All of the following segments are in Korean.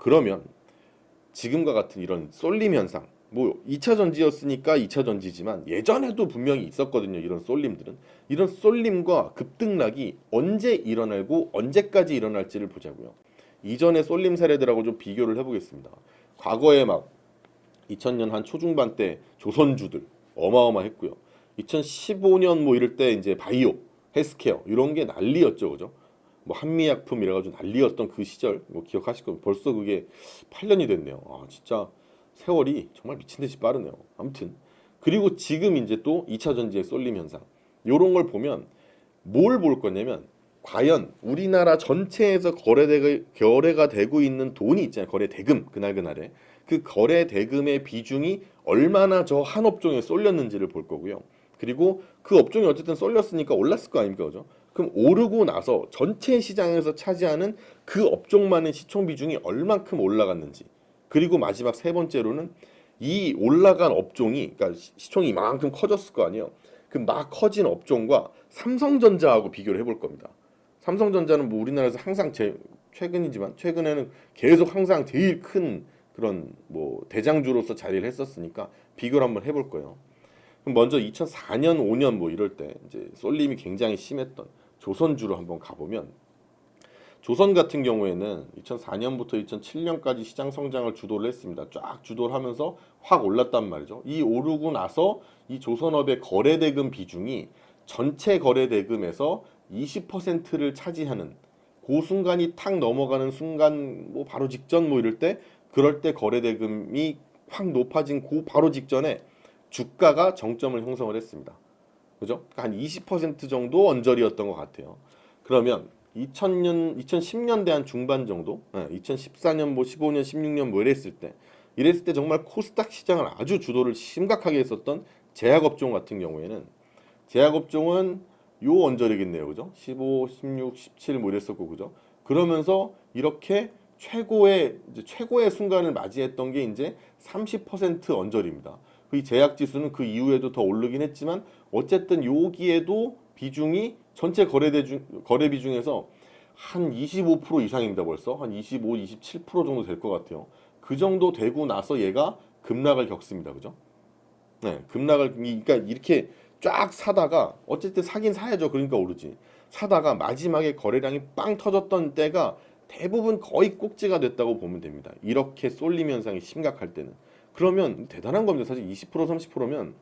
그러면 지금과 같은 이런 쏠림 현상, 뭐 2차 전지였으니까 2차 전지지만 예전에도 분명히 있었거든요. 이런 쏠림들은. 이런 쏠림과 급등락이 언제 일어나고 언제까지 일어날지를 보자고요. 이전의 쏠림 사례들하고 좀 비교를 해보겠습니다. 과거에 막 2000년 한 초중반 때 조선주들 어마어마했고요. 2015년 뭐 이럴 때 이제 바이오, 헬스케어 이런 게 난리였죠, 그죠? 뭐 한미약품 이래가지고 난리였던 그 시절 뭐 기억하실 거예요. 벌써 그게 8년이 됐네요. 아 진짜 세월이 정말 미친 듯이 빠르네요. 아무튼 그리고 지금 이제 또 2차 전지의 쏠림 현상 요런 걸 보면 뭘 볼 거냐면 과연 우리나라 전체에서 거래가 되고 있는 돈이 있잖아요. 거래 대금 그날그날에 그 거래 대금의 비중이 얼마나 저 한 업종에 쏠렸는지를 볼 거고요. 그리고 그 업종이 어쨌든 쏠렸으니까 올랐을 거 아닙니까, 그죠? 그럼 오르고 나서 전체 시장에서 차지하는 그 업종만의 시총 비중이 얼만큼 올라갔는지. 그리고 마지막 세 번째로는 이 올라간 업종이 그러니까 시총이 이만큼 커졌을 거 아니에요. 그 막 커진 업종과 삼성전자하고 비교를 해볼 겁니다. 삼성전자는 뭐 우리나라에서 항상 최근이지만 최근에는 계속 항상 제일 큰 그런 뭐 대장주로서 자리를 했었으니까 비교를 한번 해볼 거예요. 그럼 먼저 2004년, 5년 뭐 이럴 때 이제 쏠림이 굉장히 심했던 조선주로 한번 가보면 조선 같은 경우에는 2004년부터 2007년까지 시장 성장을 주도를 했습니다. 쫙 주도를 하면서 확 올랐단 말이죠. 이 오르고 나서 이 조선업의 거래대금 비중이 전체 거래대금에서 20%를 차지하는 그 순간이 탁 넘어가는 순간 뭐 바로 직전 뭐 이럴 때 그럴 때 거래대금이 확 높아진 그 바로 직전에 주가가 정점을 형성을 했습니다. 그죠? 그러니까 한 20% 정도 언저리였던 것 같아요. 그러면 2010년대 한 중반 정도, 2014년 뭐 15년, 16년 뭐 이랬을 때 정말 코스닥 시장을 아주 주도를 심각하게 했었던 제약업종 같은 경우에는 제약업종은 요 언저리겠네요, 그죠? 15, 16, 17 뭐 이랬었고, 그죠? 그러면서 이렇게 최고의 순간을 맞이했던 게 이제 30% 언저리입니다. 이 제약 지수는 그 이후에도 더 오르긴 했지만 어쨌든 여기에도 비중이 전체 거래 비중에서 한 25% 이상입니다. 벌써 한 25, 27% 정도 될 것 같아요. 그 정도 되고 나서 얘가 급락을 겪습니다. 그죠? 네, 그러니까 이렇게 쫙 사다가 어쨌든 사긴 사야죠. 그러니까 오르지. 사다가 마지막에 거래량이 빵 터졌던 때가 대부분 거의 꼭지가 됐다고 보면 됩니다. 이렇게 쏠림 현상이 심각할 때는. 그러면 대단한 겁니다. 사실 20% 30%면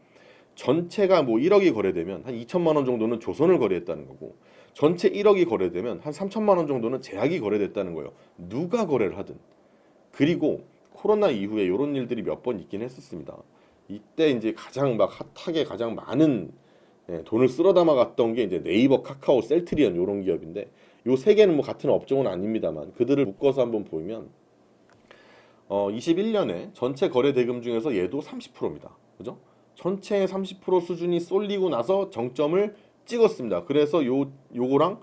전체가 뭐 1억이 거래되면 한 2천만 원 정도는 조선을 거래했다는 거고 전체 1억이 거래되면 한 3천만 원 정도는 제약이 거래됐다는 거예요. 누가 거래를 하든. 그리고 코로나 이후에 이런 일들이 몇 번 있긴 했었습니다. 이때 이제 가장 막 핫하게 가장 많은 돈을 쓸어 담아갔던 게 이제 네이버, 카카오, 셀트리온 이런 기업인데 요 세 개는 뭐 같은 업종은 아닙니다만 그들을 묶어서 한번 보면 21년에 전체 거래 대금 중에서 얘도 30%입니다. 그죠? 전체의 30% 수준이 쏠리고 나서 정점을 찍었습니다. 그래서 요거랑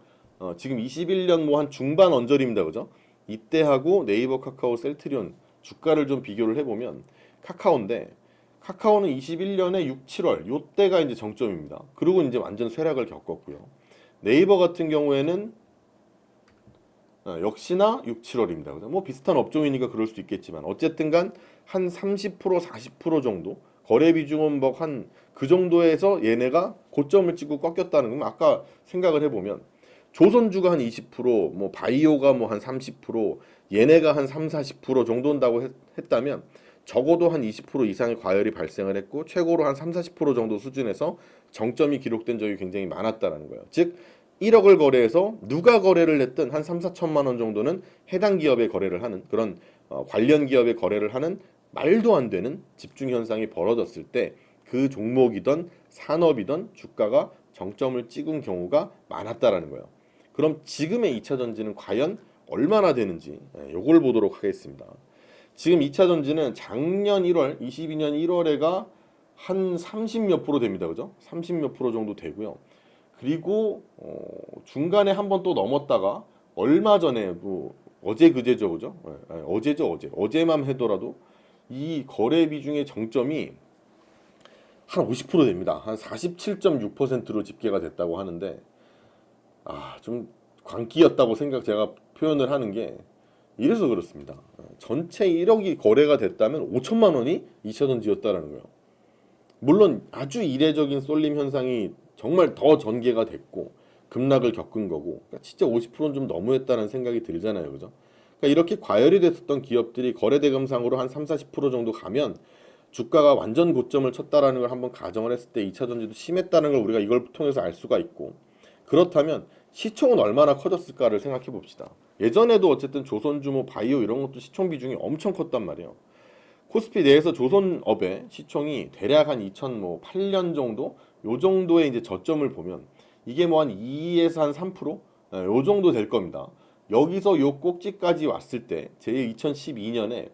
지금 21년 뭐 한 중반 언저리입니다. 그죠? 이때하고 네이버, 카카오, 셀트리온 주가를 좀 비교를 해보면 카카오인데 카카오는 21년에 6, 7월 요때가 이제 정점입니다. 그리고 이제 완전 쇠락을 겪었고요. 네이버 같은 경우에는 역시나 6, 7월입니다. 뭐 비슷한 업종이니까 그럴 수도 있겠지만 어쨌든 간 한 30%, 40% 정도 거래 비중은 뭐 한 그 정도에서 얘네가 고점을 찍고 꺾였다는 건 아까 생각을 해보면 조선주가 한 20%, 뭐 바이오가 뭐 한 30%, 얘네가 한 3, 40% 정도 온다고 했다면 적어도 한 20% 이상의 과열이 발생을 했고 최고로 한 3, 40% 정도 수준에서 정점이 기록된 적이 굉장히 많았다는 거예요. 즉 1억을 거래해서 누가 거래를 했든 한 3, 4천만 원 정도는 해당 기업에 거래를 하는 그런 관련 기업에 거래를 하는 말도 안 되는 집중 현상이 벌어졌을 때 그 종목이든 산업이든 주가가 정점을 찍은 경우가 많았다라는 거예요. 그럼 지금의 2차 전지는 과연 얼마나 되는지 요걸 보도록 하겠습니다. 지금 2차 전지는 작년 1월, 22년 1월에가 한 30 몇 프로 됩니다. 그죠? 30 몇 프로 정도 되고요. 그리고 중간에 한번 또 넘었다가 얼마 전에 뭐 어제 그제죠, 그죠? 어제죠, 어제만 하더라도 이 거래 비중의 정점이 한 50% 됩니다. 한 47.6%로 집계가 됐다고 하는데 좀 광기였다고 제가 표현을 하는 게 이래서 그렇습니다. 전체 1억이 거래가 됐다면 5천만 원이 2차전지였다라는 거예요. 물론 아주 이례적인 쏠림 현상이 정말 더 전개가 됐고 급락을 겪은 거고, 그러니까 진짜 50%는 좀 너무했다는 생각이 들잖아요, 그죠? 그러니까 이렇게 과열이 됐었던 기업들이 거래 대금상으로 한 3, 40% 정도 가면 주가가 완전 고점을 쳤다라는 걸 한번 가정을 했을 때 2차 전지도 심했다는 걸 우리가 이걸 통해서 알 수가 있고, 그렇다면 시총은 얼마나 커졌을까를 생각해 봅시다. 예전에도 어쨌든 조선주, 뭐 바이오 이런 것도 시총 비중이 엄청 컸단 말이에요. 코스피 내에서 조선업의 시총이 대략 한 2008년 정도 요 정도의 이제 저점을 보면 이게 뭐 한 2에서 한 3%? 요 정도 될 겁니다. 여기서 요 꼭지까지 왔을 때 제 2012년에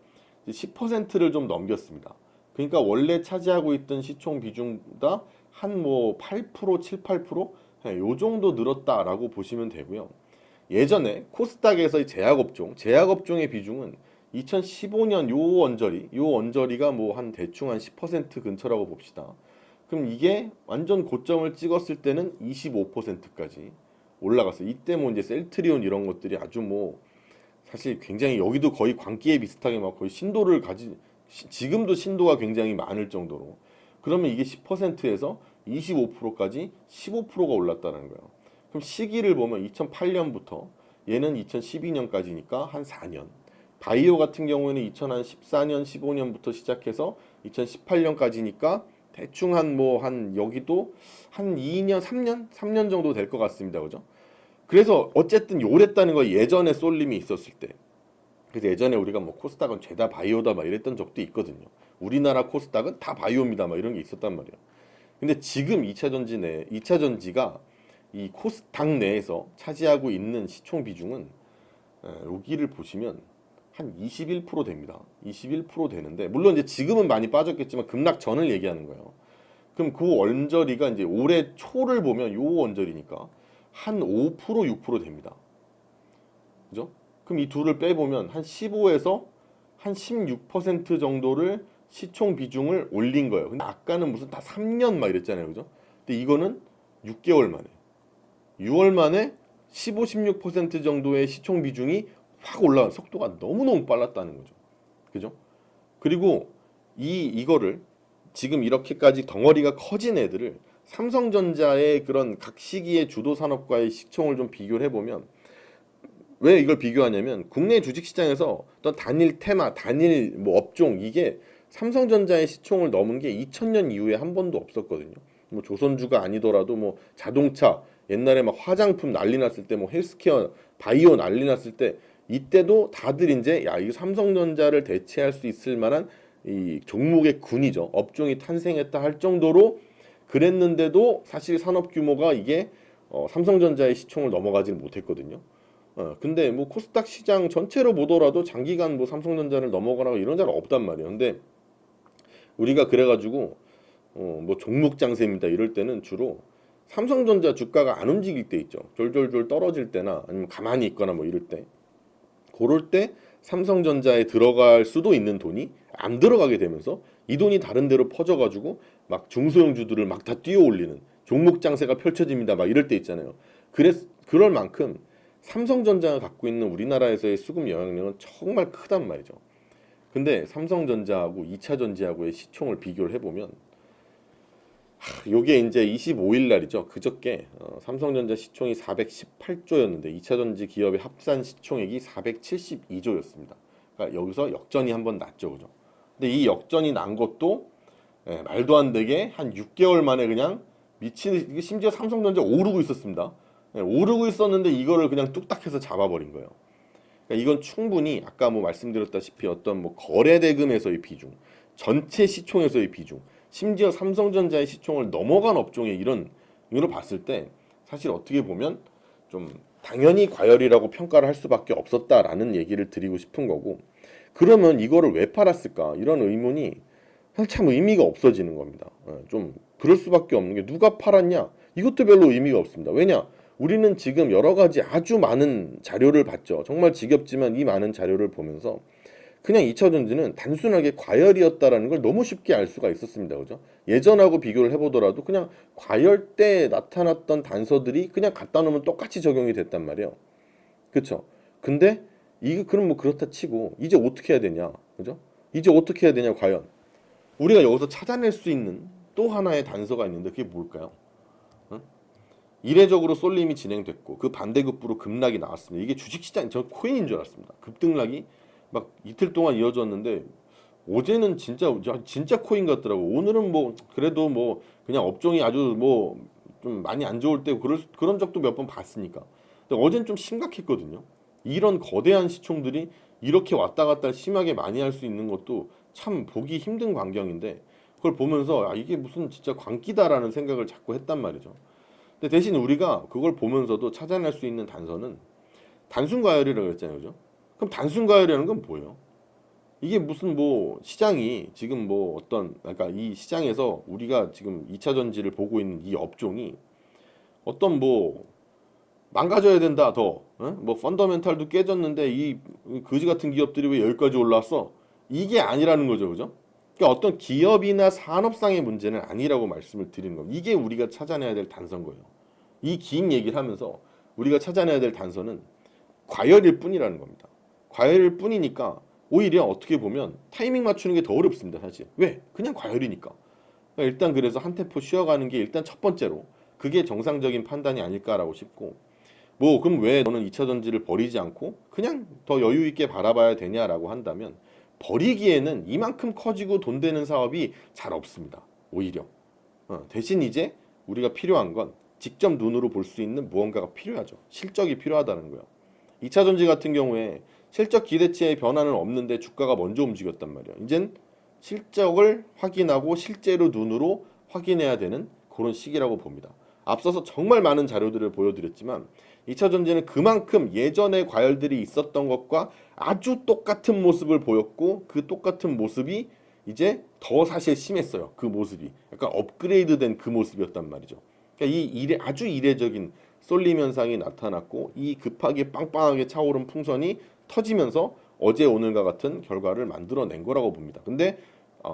10%를 좀 넘겼습니다. 그러니까 원래 차지하고 있던 시총 비중보다 한 뭐 8%, 7, 8%? 요 정도 늘었다라고 보시면 되고요. 예전에 코스닥에서 이 제약업종의 비중은 2015년 요 언저리가 뭐 한 대충 한 10% 근처라고 봅시다. 그럼 이게 완전 고점을 찍었을 때는 25%까지 올라갔어요. 이때 뭐 이제 셀트리온 이런 것들이 아주 뭐 사실 굉장히 여기도 거의 광기에 비슷하게 막 거의 신도를 지금도 신도가 굉장히 많을 정도로, 그러면 이게 10%에서 25%까지 15%가 올랐다는 거예요. 그럼 시기를 보면 2008년부터 얘는 2012년까지니까 한 4년. 바이오 같은 경우에는 2014년, 15년부터 시작해서 2018년까지니까 대충 한 여기도 한 2년, 3년 정도 될 것 같습니다. 그죠? 그래서 어쨌든 요랬다는 거, 예전에 쏠림이 있었을 때. 그래서 예전에 우리가 뭐 코스닥은 죄다 바이오다 막 이랬던 적도 있거든요. 우리나라 코스닥은 다 바이오입니다 막 이런 게 있었단 말이에요. 근데 지금 2차 전지가 이 코스닥 내에서 차지하고 있는 시총 비중은 여기를 보시면 한 21% 됩니다. 21% 되는데, 물론 이제 지금은 많이 빠졌겠지만 급락 전을 얘기하는 거예요. 그럼 그 언저리가 이제 올해 초를 보면 요 언저리니까 한 5%, 6% 됩니다. 그죠? 그럼 이 둘을 빼보면 한 15에서 한 16% 정도를 시총 비중을 올린 거예요. 근데 아까는 무슨 다 3년 막 이랬잖아요. 그죠? 근데 이거는 6개월 만에, 6월 만에 15, 16% 정도의 시총 비중이 확 올라간, 속도가 너무너무 빨랐다는 거죠. 그죠? 그리고 이거를 지금 이렇게까지 덩어리가 커진 애들을 삼성전자의 그런 각 시기의 주도 산업과의 시총을 좀 비교를 해보면, 왜 이걸 비교하냐면 국내 주식시장에서 어떤 단일 테마, 단일 뭐 업종, 이게 삼성전자의 시총을 넘은 게 2000년 이후에 한 번도 없었거든요. 뭐 조선주가 아니더라도 뭐 자동차, 옛날에 막 화장품 난리 났을 때, 뭐 헬스케어, 바이오 난리 났을 때, 이때도 다들 이제 야, 이 삼성전자를 대체할 수 있을 만한 이 종목의 군이죠. 업종이 탄생했다 할 정도로 그랬는데도 사실 산업 규모가 이게 삼성전자의 시총을 넘어가지는 못했거든요. 근데 뭐 코스닥 시장 전체로 보더라도 장기간 뭐 삼성전자를 넘어가거나 이런 자는 없단 말이에요. 근데 우리가 그래가지고 뭐 종목 장세입니다 이럴 때는 주로 삼성전자 주가가 안 움직일 때 있죠. 졸졸졸 떨어질 때나 아니면 가만히 있거나 뭐 이럴 때, 그럴 때 삼성전자에 들어갈 수도 있는 돈이 안 들어가게 되면서 이 돈이 다른 데로 퍼져가지고 막 중소형주들을 막 다 뛰어 올리는 종목 장세가 펼쳐집니다 막 이럴 때 있잖아요. 그럴 만큼 삼성전자가 갖고 있는 우리나라에서의 수급 영향력은 정말 크단 말이죠. 근데 삼성전자하고 2차전지하고의 시총을 비교를 해보면 요게 이제 25일 날이죠. 그저께 삼성전자 시총이 418조였는데 2차전지 기업의 합산 시총액이 472조였습니다. 그러니까 여기서 역전이 한번 났죠. 그죠? 근데 이 역전이 난 것도 말도 안 되게 한 6개월 만에 그냥 미친, 심지어 삼성전자 오르고 있었습니다. 오르고 있었는데 이거를 그냥 뚝딱 해서 잡아버린 거예요. 그러니까 이건 충분히 아까 뭐 말씀드렸다시피 어떤 뭐 거래 대금에서의 비중, 전체 시총에서의 비중, 심지어 삼성전자의 시총을 넘어간 업종의 이걸 봤을 때 사실 어떻게 보면 좀 당연히 과열이라고 평가를 할 수밖에 없었다라는 얘기를 드리고 싶은 거고, 그러면 이거를 왜 팔았을까? 이런 의문이 참 의미가 없어지는 겁니다. 좀 그럴 수밖에 없는 게, 누가 팔았냐? 이것도 별로 의미가 없습니다. 왜냐? 우리는 지금 여러 가지 아주 많은 자료를 봤죠. 정말 지겹지만 이 많은 자료를 보면서 그냥 2차 전지는 단순하게 과열이었다라는 걸 너무 쉽게 알 수가 있었습니다. 그죠? 예전하고 비교를 해보더라도 그냥 과열 때 나타났던 단서들이 그냥 갖다 놓으면 똑같이 적용이 됐단 말이에요. 그쵸? 근데 이게 그럼 뭐 그렇다 치고 이제 어떻게 해야 되냐, 그죠? 이제 어떻게 해야 되냐 과연 우리가 여기서 찾아낼 수 있는 또 하나의 단서가 있는데 그게 뭘까요? 응? 이례적으로 쏠림이 진행됐고 그 반대급부로 급락이 나왔습니다. 이게 주식시장 저 코인인 줄 알았습니다. 급등락이 막 이틀 동안 이어졌는데 어제는 진짜 코인 같더라고. 오늘은 뭐 그래도 뭐 그냥 업종이 아주 뭐 좀 많이 안 좋을 때 그런 적도 몇 번 봤으니까. 근데 어제는 좀 심각했거든요. 이런 거대한 시총들이 이렇게 왔다 갔다 심하게 많이 할 수 있는 것도 참 보기 힘든 광경인데 그걸 보면서 아 이게 무슨 진짜 광기다라는 생각을 자꾸 했단 말이죠. 근데 대신 우리가 그걸 보면서도 찾아낼 수 있는 단서는 단순 과열이라고 했잖아요. 그죠? 그럼 단순 과열이라는 건 뭐예요? 이게 무슨 뭐 시장이 지금 뭐 어떤 그러니까 이 시장에서 우리가 지금 2차 전지를 보고 있는 이 업종이 어떤 뭐 망가져야 된다 더 뭐 펀더멘탈도 깨졌는데 이 거지 같은 기업들이 왜 여기까지 올라왔어? 이게 아니라는 거죠. 그죠? 그러니까 어떤 기업이나 산업상의 문제는 아니라고 말씀을 드리는 겁니다. 이게 우리가 찾아내야 될 단서인 거예요. 이 긴 얘기를 하면서 우리가 찾아내야 될 단서는 과열일 뿐이라는 겁니다. 과열일 뿐이니까 오히려 어떻게 보면 타이밍 맞추는 게 더 어렵습니다. 사실. 왜? 그냥 과열이니까. 그러니까 일단 그래서 한 템포 쉬어가는 게 일단 첫 번째로 그게 정상적인 판단이 아닐까라고 싶고 뭐 그럼 왜 너는 2차 전지를 버리지 않고 그냥 더 여유 있게 바라봐야 되냐라고 한다면 버리기에는 이만큼 커지고 돈 되는 사업이 잘 없습니다. 오히려. 대신 이제 우리가 필요한 건 직접 눈으로 볼 수 있는 무언가가 필요하죠. 실적이 필요하다는 거예요. 2차 전지 같은 경우에 실적 기대치의 변화는 없는데 주가가 먼저 움직였단 말이에요. 이젠 실적을 확인하고 실제로 눈으로 확인해야 되는 그런 시기라고 봅니다. 앞서서 정말 많은 자료들을 보여드렸지만 2차 전지는 그만큼 예전에 과열들이 있었던 것과 아주 똑같은 모습을 보였고 그 똑같은 모습이 이제 더 사실 심했어요. 그 모습이 약간 업그레이드된 그 모습이었단 말이죠. 그러니까 아주 이례적인 쏠림 현상이 나타났고 이 급하게 빵빵하게 차오른 풍선이 터지면서 어제 오늘과 같은 결과를 만들어낸 거라고 봅니다. 근데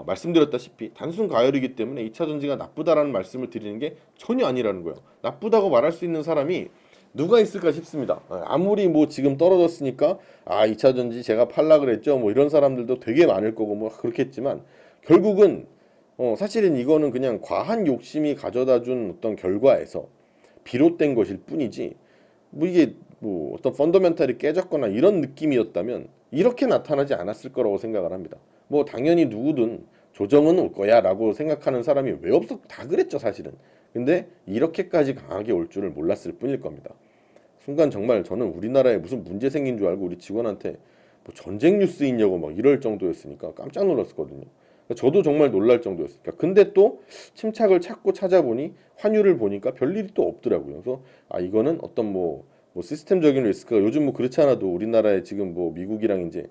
말씀드렸다시피 단순 가열이기 때문에 2차 전지가 나쁘다라는 말씀을 드리는 게 전혀 아니라는 거예요. 나쁘다고 말할 수 있는 사람이 누가 있을까 싶습니다. 아무리 뭐 지금 떨어졌으니까 2차 전지 제가 팔라 그랬죠. 뭐 이런 사람들도 되게 많을 거고 뭐 그렇겠지만 결국은 사실은 이거는 그냥 과한 욕심이 가져다 준 어떤 결과에서 비롯된 것일 뿐이지 뭐 이게 뭐 어떤 펀더멘탈이 깨졌거나 이런 느낌이었다면 이렇게 나타나지 않았을 거라고 생각을 합니다. 뭐 당연히 누구든 조정은 올 거야 라고 생각하는 사람이 왜 없어? 다 그랬죠 사실은. 근데 이렇게까지 강하게 올 줄을 몰랐을 뿐일 겁니다. 순간 정말 저는 우리나라에 무슨 문제 생긴 줄 알고 우리 직원한테 뭐 전쟁 뉴스 있냐고 막 이럴 정도였으니까 깜짝 놀랐거든요. 저도 정말 놀랄 정도였으니까. 근데 또 침착을 찾고 찾아보니 환율을 보니까 별일이 또 없더라고요. 그래서 이거는 어떤 뭐 시스템적인 리스크가 요즘 뭐 그렇지 않아도 우리나라에 지금 뭐 미국이랑 이제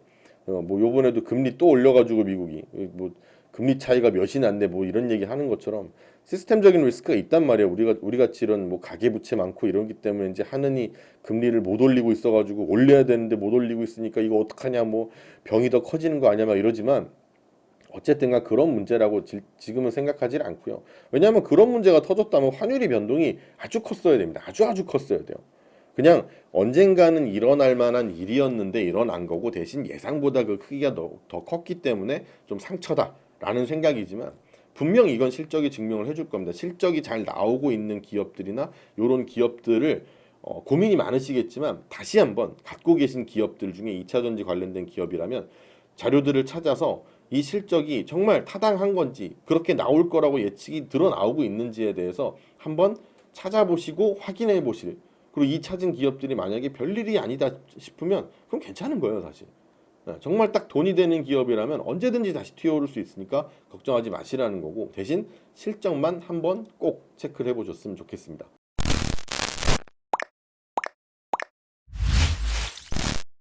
뭐 요번에도 금리 또 올려가지고 미국이 뭐 금리 차이가 몇이 난데 뭐 이런 얘기 하는 것처럼 시스템적인 리스크가 있단 말이에요. 우리 같이 이런 뭐 가계부채 많고 이러기 때문에 이제 하느니 금리를 못 올리고 있어가지고 올려야 되는데 못 올리고 있으니까 이거 어떡하냐 뭐 병이 더 커지는 거 아니야 막 이러지만 어쨌든간 그런 문제라고 지금은 생각하지 않고요. 왜냐하면 그런 문제가 터졌다면 환율이 변동이 아주 컸어야 됩니다. 아주 컸어야 돼요. 그냥 언젠가는 일어날 만한 일이었는데 일어난 거고 대신 예상보다 그 크기가 더 컸기 때문에 좀 상처다라는 생각이지만 분명 이건 실적이 증명을 해줄 겁니다. 실적이 잘 나오고 있는 기업들이나 이런 기업들을 고민이 많으시겠지만 다시 한번 갖고 계신 기업들 중에 2차 전지 관련된 기업이라면 자료들을 찾아서 이 실적이 정말 타당한 건지 그렇게 나올 거라고 예측이 드러나오고 있는지에 대해서 한번 찾아보시고 확인해 보실 그리고 이 찾은 기업들이 만약에 별일이 아니다 싶으면 그럼 괜찮은 거예요 사실. 정말 딱 돈이 되는 기업이라면 언제든지 다시 튀어오를 수 있으니까 걱정하지 마시라는 거고 대신 실적만 한번 꼭 체크를 해보셨으면 좋겠습니다.